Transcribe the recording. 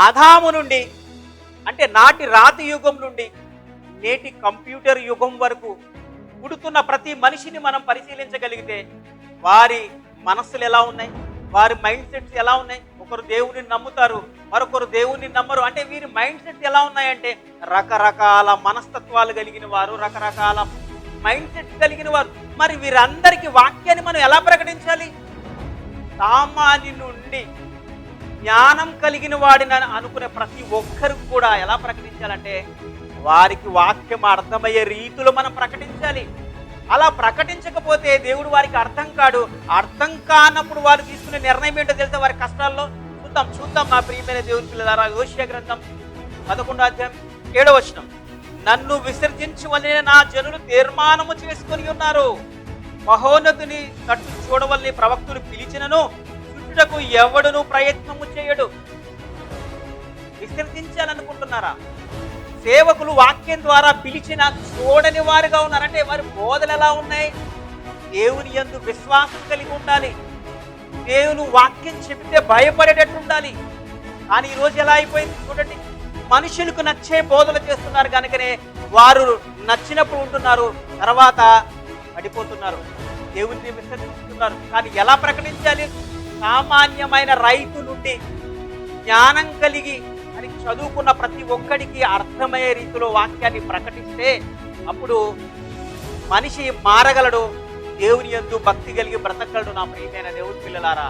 ఆదాము నుండి అంటే నాటి రాతి యుగం నుండి నేటి కంప్యూటర్ యుగం వరకు పుడుతున్న ప్రతి మనిషిని మనం పరిశీలించగలిగితే వారి మనస్సులు ఎలా ఉన్నాయి, వారి మైండ్ సెట్స్ ఎలా ఉన్నాయి. ఒకరు దేవుని నమ్ముతారు, మరొకరు దేవుని నమ్మరు. అంటే వీరి మైండ్ సెట్స్ ఎలా ఉన్నాయంటే రకరకాల మనస్తత్వాలు కలిగిన వారు, రకరకాల మైండ్ సెట్స్ కలిగిన వారు. మరి వీరందరికీ వాక్యాన్ని మనం ఎలా ప్రకటించాలి? సామాన్య నుండి జ్ఞానం కలిగిన వాడిని అనుకునే ప్రతి ఒక్కరికి కూడా ఎలా ప్రకటించాలంటే వారికి వాక్యం అర్థమయ్యే రీతిలో మనం ప్రకటించాలి. అలా ప్రకటించకపోతే దేవుడు వారికి అర్థం కాడు. అర్థం కానప్పుడు వారు తీసుకునే నిర్ణయం ఏంటో తెలిస్తే వారి కష్టాల్లో చూద్దాం నా ప్రియమైన దేవుని పిల్లలారా. యోషియా గ్రంథం 11వ అధ్యాయం 7వ వచనం, నన్ను విసర్జించవలె నా జనులు తీర్మానము చేసుకొని ఉన్నారు, మహోన్నతుని తట్టు చూడవల్ని ప్రవక్తులు పిలిచినను చుట్టుటకు ఎవడును ప్రయత్నము చేయడు. విసర్జించాలనుకుంటున్నారా? సేవకులు వాక్యం ద్వారా పిలిచిన చూడని వారుగా ఉన్నారంటే వారి బోధలు ఎలా ఉన్నాయి? దేవుని యందు విశ్వాసం కలిగి ఉండాలి, దేవుని వాక్యం చెబితే భయపడేటట్టు ఉండాలి. కానీ ఈరోజు ఎలా అయిపోయింది చూడండి, మనుషులకు నచ్చే బోధలు చేస్తున్నారు కనుకనే వారు నచ్చినప్పుడు ఉంటున్నారు, తర్వాత పడిపోతున్నారు, దేవుని విసర్జిస్తున్నారు. కానీ ఎలా ప్రకటించాలి? సామాన్యమైన రైతు నుండి జ్ఞానం కలిగి అని చదువుకున్న ప్రతి ఒక్కడికి అర్థమయ్యే రీతిలో వాక్యాన్ని ప్రకటిస్తే అప్పుడు మనిషి మారగలడు, దేవుని యందు భక్తి కలిగి బ్రతకగలడు. నా ప్రియమైన దేవుని పిల్లలారా.